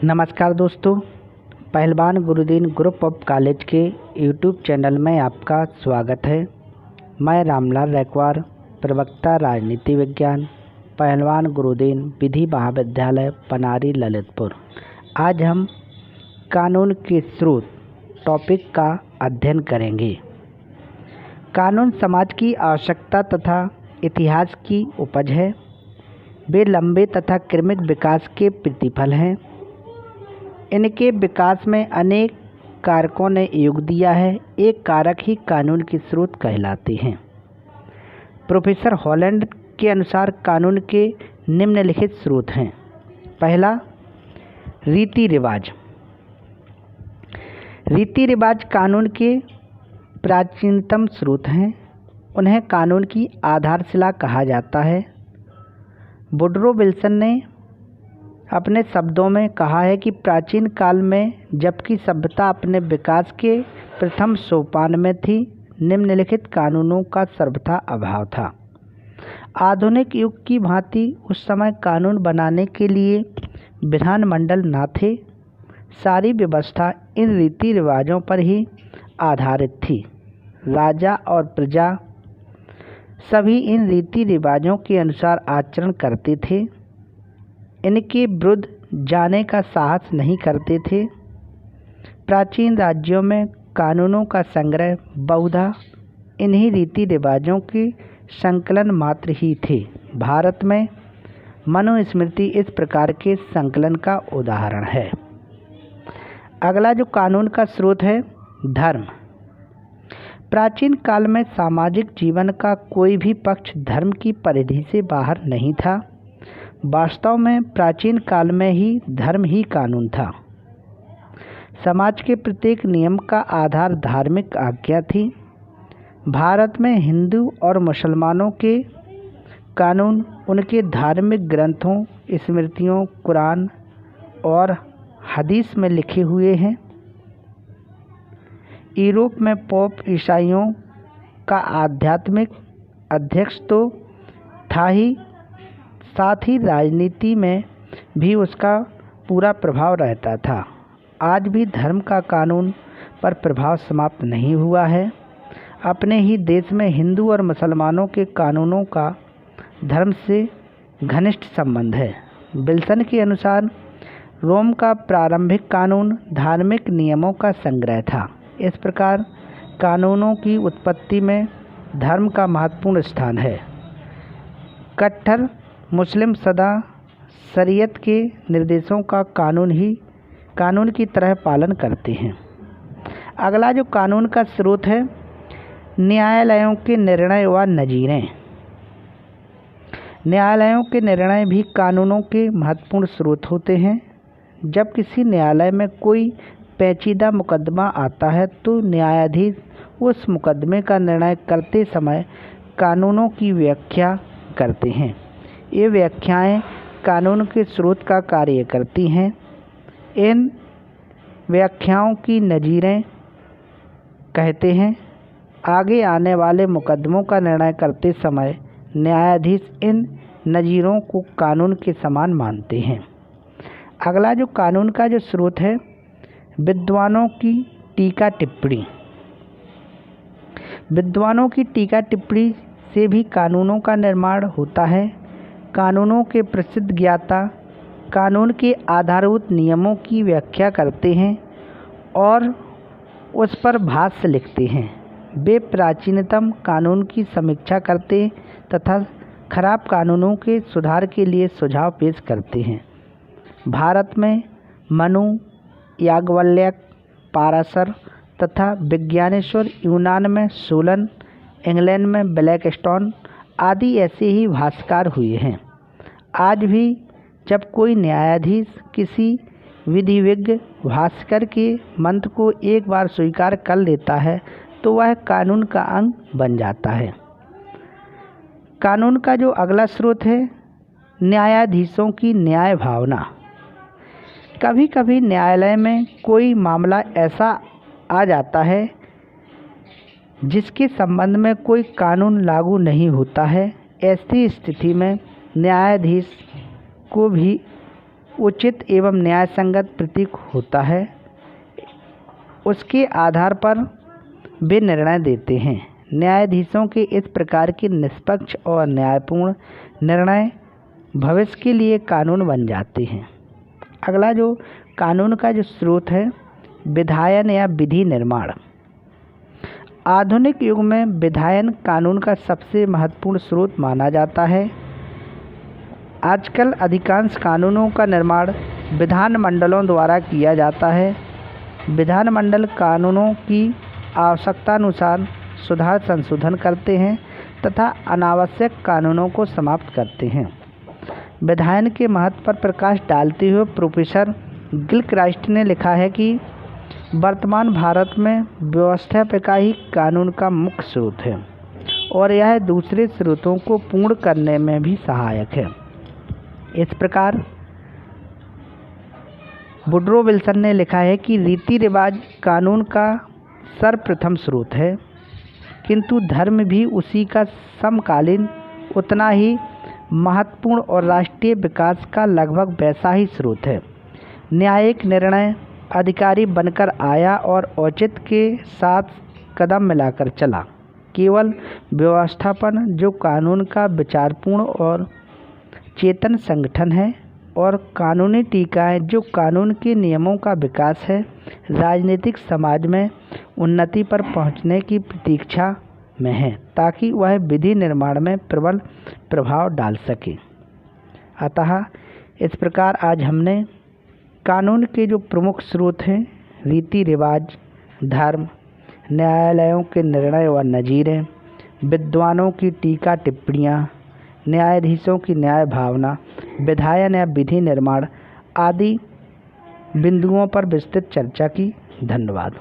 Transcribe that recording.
नमस्कार दोस्तों, पहलवान गुरुदीन ग्रुप ऑफ कॉलेज के यूट्यूब चैनल में आपका स्वागत है। मैं रामलाल रैकवार, प्रवक्ता राजनीति विज्ञान, पहलवान गुरुदीन विधि महाविद्यालय पनारी ललितपुर। आज हम कानून के स्रोत टॉपिक का अध्ययन करेंगे। कानून समाज की आवश्यकता तथा इतिहास की उपज है। वे लंबे तथा क्रमिक विकास के प्रतिफल हैं। इनके विकास में अनेक कारकों ने योग दिया है। एक कारक ही कानून के स्रोत कहलाते हैं। प्रोफेसर हॉलैंड के अनुसार कानून के निम्नलिखित स्रोत हैं। पहला, रीति रिवाज। रीति रिवाज कानून के प्राचीनतम स्रोत हैं। उन्हें कानून की आधारशिला कहा जाता है। वुडरो विल्सन ने अपने शब्दों में कहा है कि प्राचीन काल में जबकि सभ्यता अपने विकास के प्रथम सोपान में थी, निम्नलिखित कानूनों का सर्वथा अभाव था। आधुनिक युग की भांति उस समय कानून बनाने के लिए विधानमंडल न थे। सारी व्यवस्था इन रीति रिवाजों पर ही आधारित थी। राजा और प्रजा सभी इन रीति रिवाजों के अनुसार आचरण करते थे। इनके विरुद्ध जाने का साहस नहीं करते थे। प्राचीन राज्यों में कानूनों का संग्रह बहुधा इन्हीं रीति रिवाजों के संकलन मात्र ही थे। भारत में मनुस्मृति इस प्रकार के संकलन का उदाहरण है। अगला जो कानून का स्रोत है, धर्म। प्राचीन काल में सामाजिक जीवन का कोई भी पक्ष धर्म की परिधि से बाहर नहीं था। वास्तव में प्राचीन काल में ही धर्म ही कानून था। समाज के प्रत्येक नियम का आधार धार्मिक आज्ञा थी। भारत में हिंदू और मुसलमानों के कानून उनके धार्मिक ग्रंथों, स्मृतियों, कुरान और हदीस में लिखे हुए हैं। यूरोप में पोप ईसाइयों का आध्यात्मिक अध्यक्ष तो था ही, साथ ही राजनीति में भी उसका पूरा प्रभाव रहता था। आज भी धर्म का कानून पर प्रभाव समाप्त नहीं हुआ है। अपने ही देश में हिंदू और मुसलमानों के कानूनों का धर्म से घनिष्ठ संबंध है। विल्सन के अनुसार रोम का प्रारंभिक कानून धार्मिक नियमों का संग्रह था। इस प्रकार कानूनों की उत्पत्ति में धर्म का महत्वपूर्ण स्थान है। कट्टर मुस्लिम सदा शरीयत के निर्देशों का कानून की तरह पालन करते हैं। अगला जो कानून का स्रोत है, न्यायालयों के निर्णय व नज़ीरें। न्यायालयों के निर्णय भी कानूनों के महत्वपूर्ण स्रोत होते हैं। जब किसी न्यायालय में कोई पेचीदा मुकदमा आता है तो न्यायाधीश उस मुकदमे का निर्णय करते समय कानूनों की व्याख्या करते हैं। ये व्याख्याएं कानून के स्रोत का कार्य करती हैं। इन व्याख्याओं की नज़ीरें कहते हैं। आगे आने वाले मुकदमों का निर्णय करते समय न्यायाधीश इन नज़ीरों को कानून के समान मानते हैं। अगला जो कानून का जो स्रोत है, विद्वानों की टीका टिप्पणी। विद्वानों की टीका टिप्पणी से भी कानूनों का निर्माण होता है। कानूनों के प्रसिद्ध ज्ञाता कानून के आधारभूत नियमों की व्याख्या करते हैं और उस पर भाष्य लिखते हैं। वे प्राचीनतम कानून की समीक्षा करते तथा खराब कानूनों के सुधार के लिए सुझाव पेश करते हैं। भारत में मनु, याज्ञवल्क्य, पाराशर तथा विज्ञानेश्वर, यूनान में सोलन, इंग्लैंड में ब्लैकस्टोन आदि ऐसे ही भाष्यकार हुए हैं। आज भी जब कोई न्यायाधीश किसी विधिज्ञ भाष्यकार के मंत्र को एक बार स्वीकार कर लेता है तो वह कानून का अंग बन जाता है। कानून का जो अगला स्रोत है, न्यायाधीशों की न्याय भावना। कभी कभी न्यायालय में कोई मामला ऐसा आ जाता है जिसके संबंध में कोई कानून लागू नहीं होता है। ऐसी स्थिति में न्यायाधीश को भी उचित एवं न्यायसंगत प्रतीत होता है, उसके आधार पर वे निर्णय देते हैं। न्यायाधीशों के इस प्रकार के निष्पक्ष और न्यायपूर्ण निर्णय भविष्य के लिए कानून बन जाते हैं। अगला जो कानून का जो स्रोत है, विधायन या विधि निर्माण। आधुनिक युग में विधायन कानून का सबसे महत्वपूर्ण स्रोत माना जाता है। आजकल अधिकांश कानूनों का निर्माण विधानमंडलों द्वारा किया जाता है। विधानमंडल कानूनों की आवश्यकतानुसार सुधार संशोधन करते हैं तथा अनावश्यक कानूनों को समाप्त करते हैं। विधायन के महत्व पर प्रकाश डालते हुए प्रोफेसर गिलक्राइस्ट ने लिखा है कि वर्तमान भारत में व्यवस्थापिका ही कानून का मुख्य स्रोत है और यह दूसरे स्रोतों को पूर्ण करने में भी सहायक है। इस प्रकार वुडरो विल्सन ने लिखा है कि रीति रिवाज कानून का सर्वप्रथम स्रोत है, किंतु धर्म भी उसी का समकालीन उतना ही महत्वपूर्ण और राष्ट्रीय विकास का लगभग वैसा ही स्रोत है। न्यायिक निर्णय अधिकारी बनकर आया और औचित्य के साथ कदम मिलाकर चला। केवल व्यवस्थापन जो कानून का विचारपूर्ण और चेतन संगठन है, और कानूनी टीकाएं जो कानून के नियमों का विकास है, राजनीतिक समाज में उन्नति पर पहुंचने की प्रतीक्षा में है ताकि वह विधि निर्माण में प्रबल प्रभाव डाल सके। अतः इस प्रकार आज हमने कानून के जो प्रमुख स्रोत हैं, रीति रिवाज, धर्म, न्यायालयों के निर्णय व नज़ीरें, विद्वानों की टीका टिप्पणियाँ, न्यायाधीशों की न्याय भावना, विधायन या विधि निर्माण आदि बिंदुओं पर विस्तृत चर्चा की। धन्यवाद।